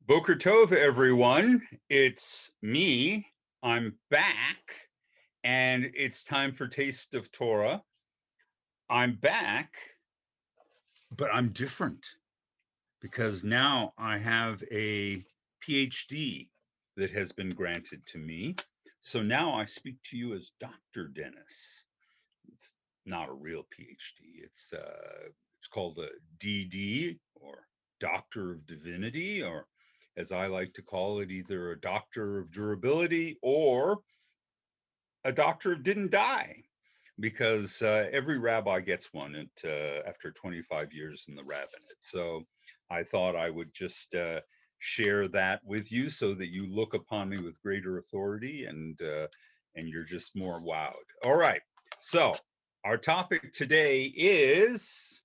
Boker Tov, everyone. It's me. I'm back, and it's time for Taste of Torah. I'm back, but I'm different because now I have a PhD that has been granted to me. So now I speak to you as Dr. Dennis. It's not a real PhD. It's called a DD, or Doctor of Divinity, or as I like to call it, either a Doctor of Durability or a Doctor of Didn't Die, because every rabbi gets one after 25 years in the rabbinate. So I thought I would just share that with you so that you look upon me with greater authority and you're just more wowed. All right. So our topic today is,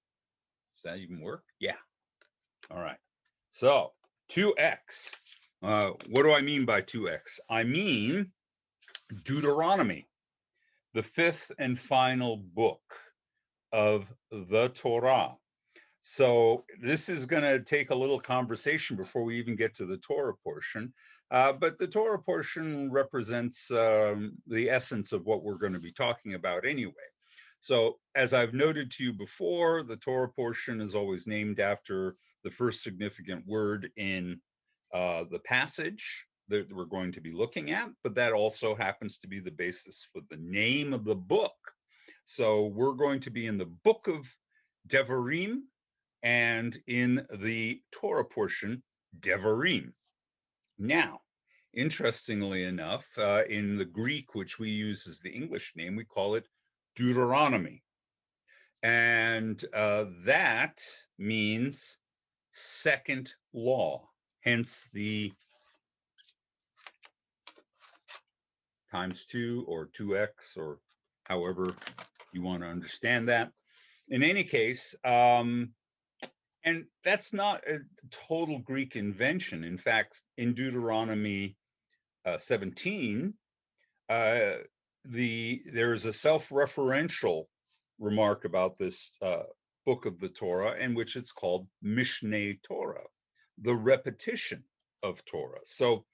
does that even work? Yeah. All right. So 2x. What do I mean by 2x? I mean Deuteronomy, the fifth and final book of the Torah. So this is going to take a little conversation before we even get to the Torah portion. But the Torah portion represents the essence of what we're going to be talking about anyway. So as I've noted to you before, the Torah portion is always named after the first significant word in the passage that we're going to be looking at, but that also happens to be the basis for the name of the book. So we're going to be in the book of Devarim, and in the Torah portion, Devarim. Now, interestingly enough, in the Greek, which we use as the English name, we call it Deuteronomy. And that means second law, hence the times 2 or 2x, or however you want to understand that. In any case, and that's not a total Greek invention. In fact, in Deuteronomy 17, there is a self-referential remark about this book of the Torah, in which it's called Mishneh Torah, the repetition of Torah. So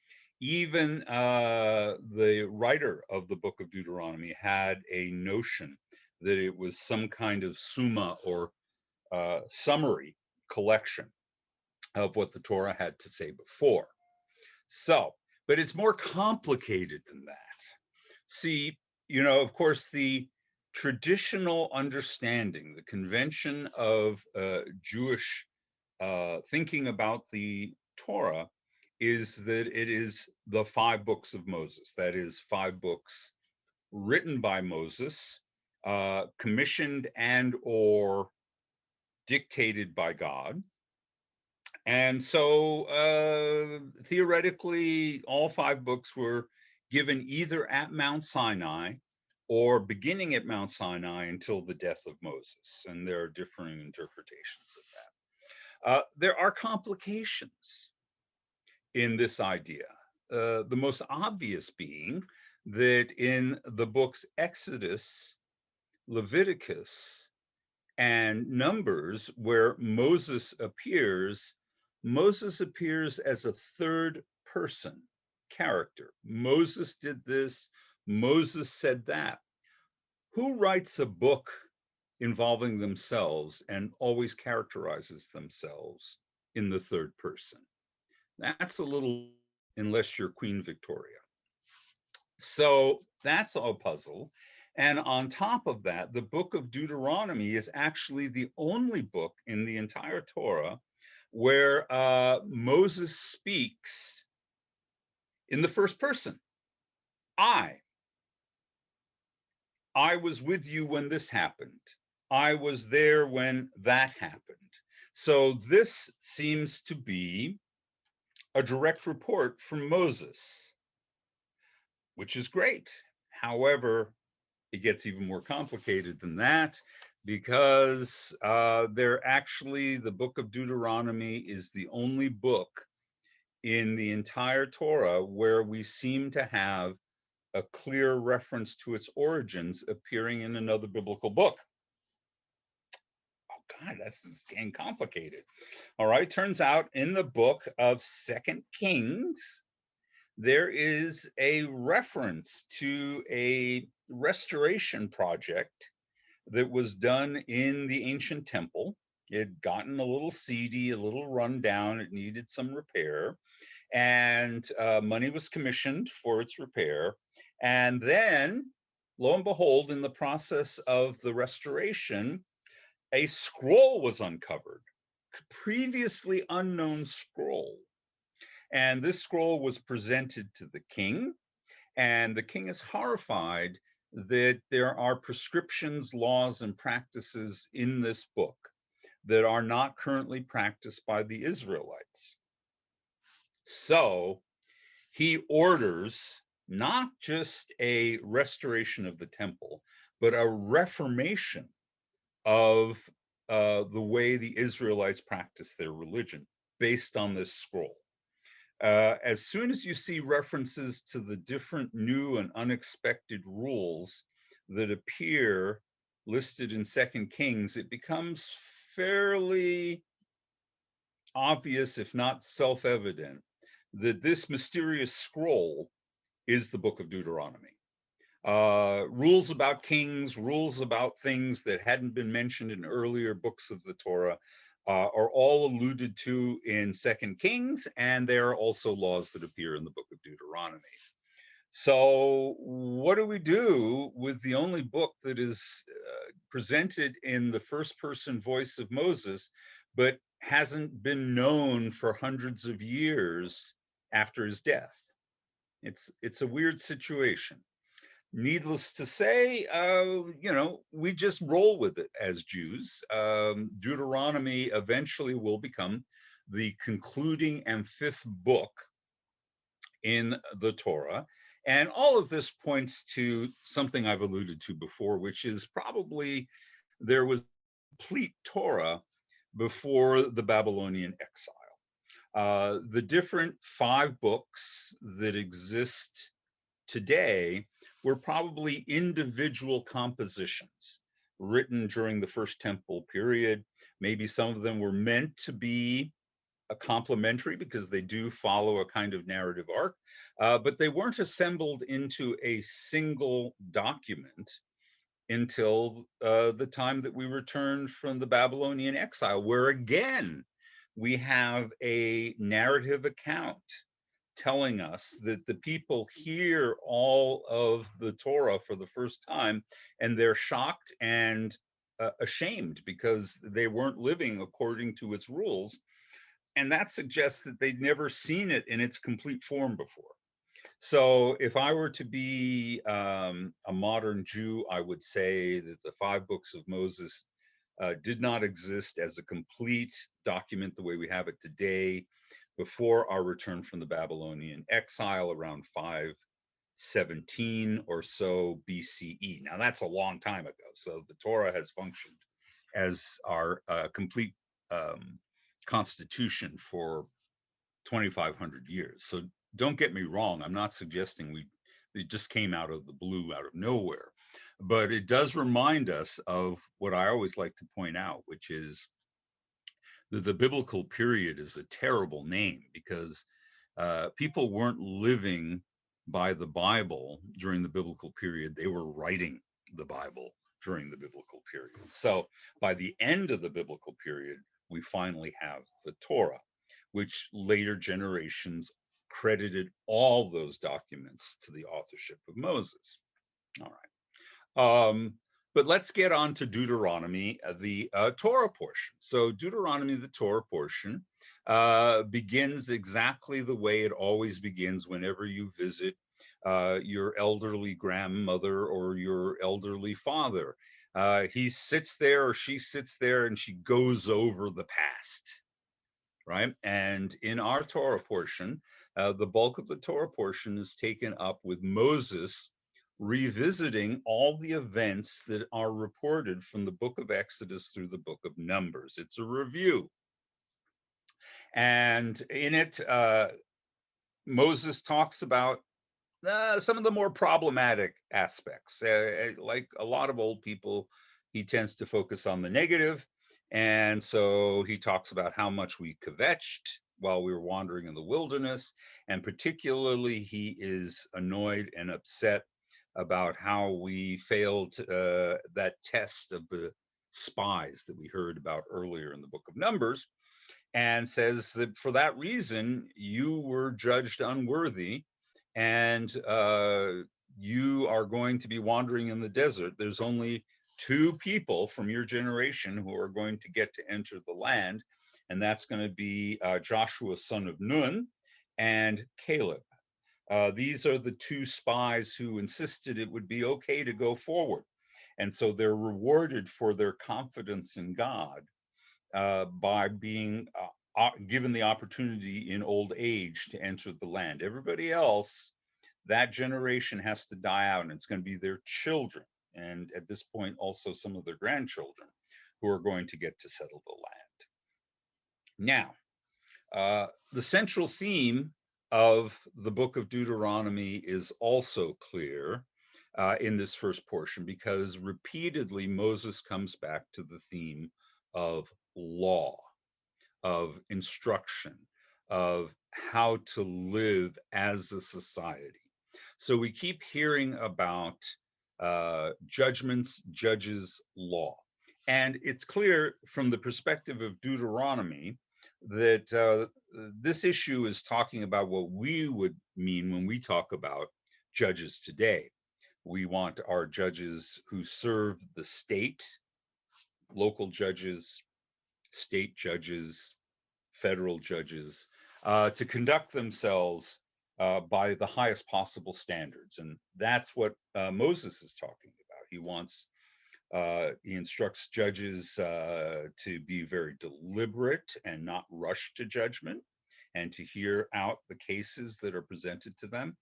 even the writer of the book of Deuteronomy had a notion that it was some kind of summa, or summary collection of what the Torah had to say before. So, but it's more complicated than that. See, of course, the traditional understanding, the convention of Jewish thinking about the Torah, is that it is the 5 books of Moses. That is 5 books written by Moses, commissioned and or dictated by God. And so theoretically, all 5 books were given either at Mount Sinai or beginning at Mount Sinai until the death of Moses. And there are differing interpretations of that. There are complications in this idea. The most obvious being that in the books Exodus, Leviticus, and Numbers, where Moses appears as a third person character. Moses did this, Moses said that. Who writes a book involving themselves and always characterizes themselves in the third person? That's a little, unless you're Queen Victoria. So that's a puzzle. And on top of that, the book of Deuteronomy is actually the only book in the entire Torah where Moses speaks in the first person. I was with you when this happened. I was there when that happened. So this seems to be a direct report from Moses, which is great. However, it gets even more complicated than that, because the book of Deuteronomy is the only book in the entire Torah where we seem to have a clear reference to its origins appearing in another biblical book. Oh God, this is getting complicated. All right, turns out in the book of Second Kings, there is a reference to a restoration project that was done in the ancient temple. It had gotten a little seedy, a little run down. It needed some repair, and money was commissioned for its repair. And then, lo and behold, in the process of the restoration, a scroll was uncovered, previously unknown scroll. And this scroll was presented to the king, and the king is horrified that there are prescriptions, laws, and practices in this book that are not currently practiced by the Israelites. So he orders not just a restoration of the temple, but a reformation of the way the Israelites practice their religion based on this scroll. As soon as you see references to the different new and unexpected rules that appear listed in Second Kings, it becomes fairly obvious, if not self-evident, that this mysterious scroll is the book of Deuteronomy. Rules about kings, rules about things that hadn't been mentioned in earlier books of the Torah, are all alluded to in Second Kings, and there are also laws that appear in the book of Deuteronomy. So what do we do with the only book that is presented in the first person voice of Moses, but hasn't been known for hundreds of years after his death? It's a weird situation. Needless to say, we just roll with it as Jews. Deuteronomy eventually will become the concluding and fifth book in the Torah. And all of this points to something I've alluded to before, which is probably there was complete Torah before the Babylonian exile. The different 5 books that exist today were probably individual compositions written during the First Temple period. Maybe some of them were meant to be a complementary because they do follow a kind of narrative arc, but they weren't assembled into a single document until the time that we returned from the Babylonian exile, where again, we have a narrative account telling us that the people hear all of the Torah for the first time, and they're shocked and ashamed because they weren't living according to its rules. And that suggests that they'd never seen it in its complete form before. So if I were to be a modern Jew, I would say that the 5 books of Moses did not exist as a complete document the way we have it today before our return from the Babylonian exile around 517 or so BCE. Now that's a long time ago. So the Torah has functioned as our complete constitution for 2,500 years. So don't get me wrong. I'm not suggesting it just came out of the blue, out of nowhere, but it does remind us of what I always like to point out, which is that the biblical period is a terrible name because people weren't living by the Bible during the biblical period. They were writing the Bible during the biblical period. So by the end of the biblical period, we finally have the Torah, which later generations credited all those documents to the authorship of Moses. All right. But let's get on to Deuteronomy, the Torah portion. So Deuteronomy, the Torah portion, begins exactly the way it always begins whenever you visit your elderly grandmother or your elderly father. He sits there or she sits there and she goes over the past, right? And in our Torah portion, the bulk of the Torah portion is taken up with Moses revisiting all the events that are reported from the book of Exodus through the book of Numbers. It's a review. And in it, Moses talks about some of the more problematic aspects. Like a lot of old people, he tends to focus on the negative, And so he talks about how much we kvetched while we were wandering in the wilderness. And particularly, he is annoyed and upset about how we failed that test of the spies that we heard about earlier in the book of Numbers, and says that for that reason, you were judged unworthy, and you are going to be wandering in the desert. There's only two people from your generation who are going to get to enter the land, and that's going to be Joshua, son of Nun, and Caleb. These are the two spies who insisted it would be okay to go forward. And so they're rewarded for their confidence in God by being given the opportunity in old age to enter the land. Everybody else, that generation has to die out, and it's going to be their children, and at this point also some of their grandchildren, who are going to get to settle the land. Now, the central theme of the book of Deuteronomy is also clear in this first portion, because repeatedly Moses comes back to the theme of law, of instruction, of how to live as a society. So we keep hearing about judgments, judges, law. And it's clear from the perspective of Deuteronomy that this issue is talking about what we would mean when we talk about judges today. We want our judges who serve the state, local judges, state judges, federal judges, to conduct themselves by the highest possible standards. And that's what Moses is talking about. He instructs judges to be very deliberate and not rush to judgment, and to hear out the cases that are presented to them.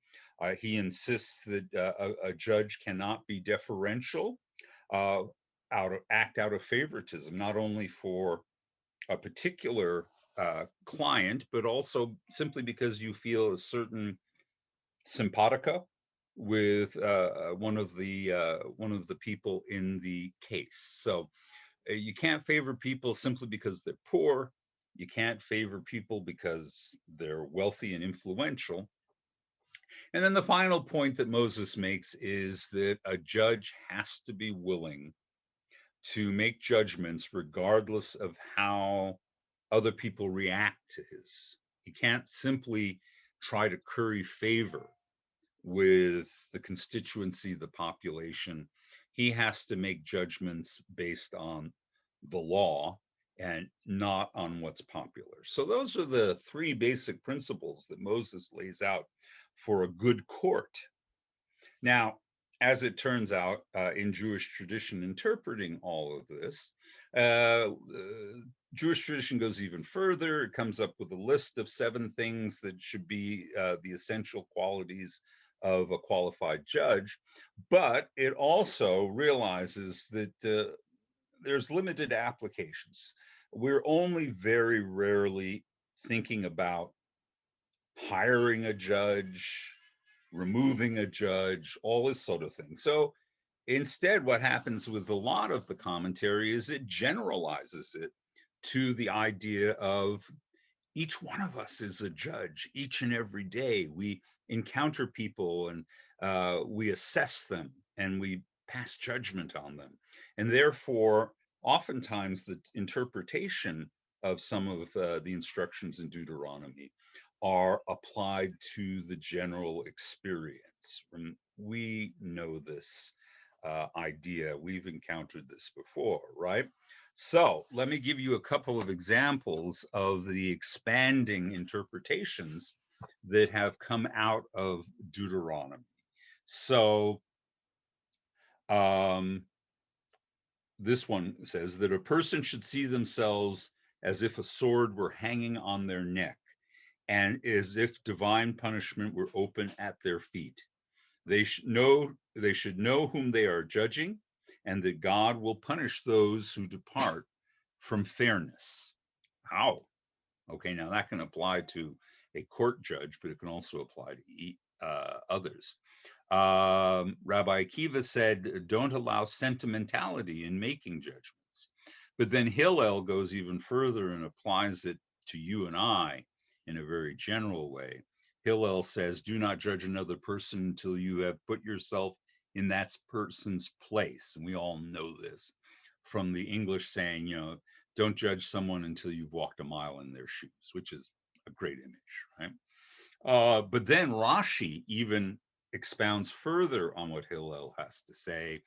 He insists that a judge cannot be deferential, act out of favoritism, not only for a particular client, but also simply because you feel a certain simpatica with one of the people in the case. So you can't favor people simply because they're poor. You can't favor people because they're wealthy and influential. And then the final point that Moses makes is that a judge has to be willing to make judgments regardless of how other people react to his. He can't simply try to curry favor with the constituency, the population. He has to make judgments based on the law and not on what's popular. So those are the three basic principles that Moses lays out for a good court. Now, as it turns out, in Jewish tradition interpreting all of this, Jewish tradition goes even further. It comes up with a list of 7 things that should be the essential qualities of a qualified judge, but it also realizes that there's limited applications. We're only very rarely thinking about hiring a judge, removing a judge, all this sort of thing. So instead, what happens with a lot of the commentary is it generalizes it to the idea of each one of us is a judge each and every day. We encounter people, and we assess them, and we pass judgment on them. And therefore, oftentimes the interpretation of some of the instructions in Deuteronomy are applied to the general experience. We know this idea. We've encountered this before, right? So let me give you a couple of examples of the expanding interpretations that have come out of Deuteronomy. So this one says that a person should see themselves as if a sword were hanging on their neck, and as if divine punishment were open at their feet. They should know whom they are judging, and that God will punish those who depart from fairness. How? Okay, now that can apply to a court judge, but it can also apply to others. Rabbi Akiva said, don't allow sentimentality in making judgments. But then Hillel goes even further and applies it to you and I in a very general way. Hillel says, do not judge another person until you have put yourself in that person's place. And we all know this from the English saying, don't judge someone until you've walked a mile in their shoes, which is a great image, right? But then Rashi even expounds further on what Hillel has to say.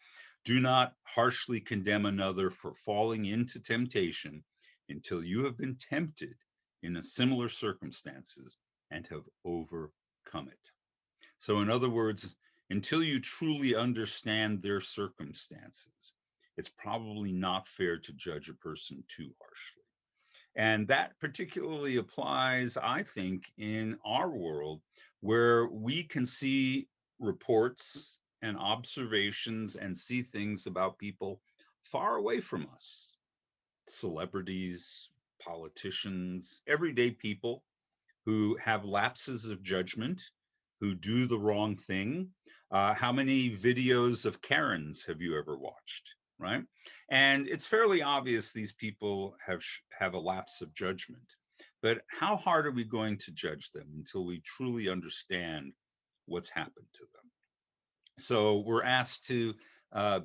Do not harshly condemn another for falling into temptation until you have been tempted in a similar circumstances and have overcome it. So, in other words, until you truly understand their circumstances, it's probably not fair to judge a person too harshly. And that particularly applies, I think, in our world where we can see reports and observations and see things about people far away from us, celebrities, politicians, everyday people who have lapses of judgment, who do the wrong thing. How many videos of Karens have you ever watched? Right? And it's fairly obvious these people have a lapse of judgment. But how hard are we going to judge them until we truly understand what's happened to them? So we're asked to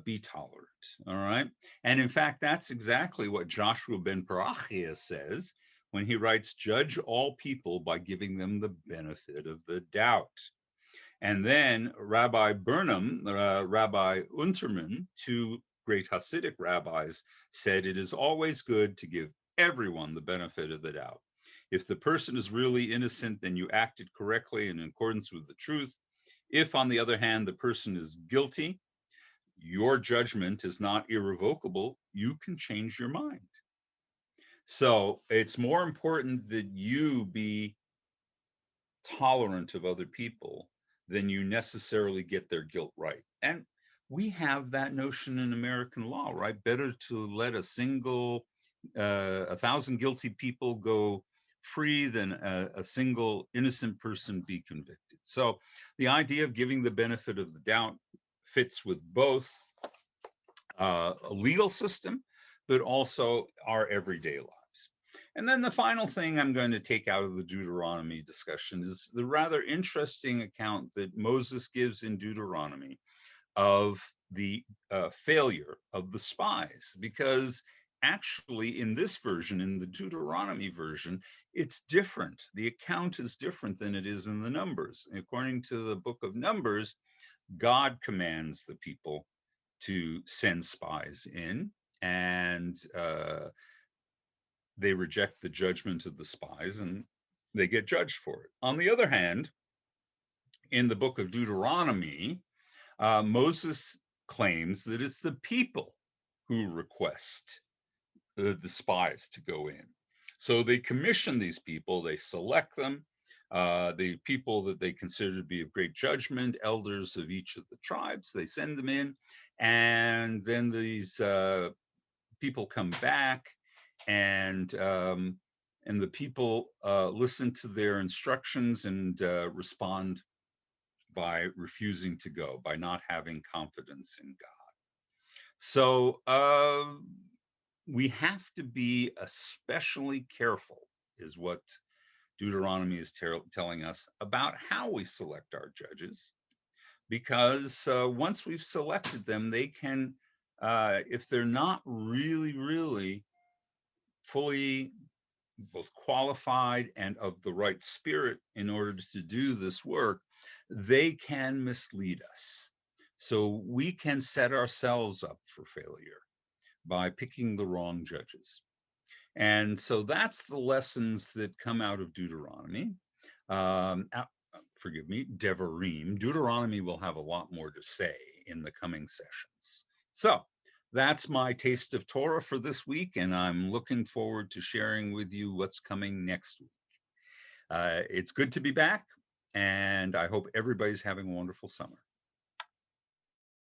be tolerant, all right? And in fact, that's exactly what Joshua ben Parachia says when he writes, judge all people by giving them the benefit of the doubt. And then Rabbi Burnham, Rabbi Unterman, two great Hasidic rabbis, said it is always good to give everyone the benefit of the doubt. If the person is really innocent, then you acted correctly in accordance with the truth. If, on the other hand, the person is guilty, your judgment is not irrevocable. You can change your mind. So it's more important that you be tolerant of other people than you necessarily get their guilt right. And we have that notion in American law, right? Better to let a 1,000 guilty people go free than a single innocent person be convicted. So the idea of giving the benefit of the doubt fits with both a legal system, but also our everyday lives. And then the final thing I'm going to take out of the Deuteronomy discussion is the rather interesting account that Moses gives in Deuteronomy of the failure of the spies, because actually in this version, in the Deuteronomy version, it's different. The account is different than it is in the Numbers. According to the book of Numbers, God commands the people to send spies in, and they reject the judgment of the spies and they get judged for it. On the other hand, in the book of Deuteronomy, Moses claims that it's the people who request the spies to go in. So they commission these people, they select them, the people that they consider to be of great judgment, elders of each of the tribes, they send them in, and then these people come back, and the people listen to their instructions and respond by refusing to go, by not having confidence in God. So we have to be especially careful, is what Deuteronomy is telling us, about how we select our judges, because once we've selected them, they can, if they're not really fully both qualified and of the right spirit in order to do this work, they can mislead us. So we can set ourselves up for failure by picking the wrong judges. And so that's the lessons that come out of Deuteronomy. Forgive me, Devarim. Deuteronomy will have a lot more to say in the coming sessions. So that's my taste of Torah for this week, and I'm looking forward to sharing with you what's coming next week. It's good to be back, and I hope everybody's having a wonderful summer.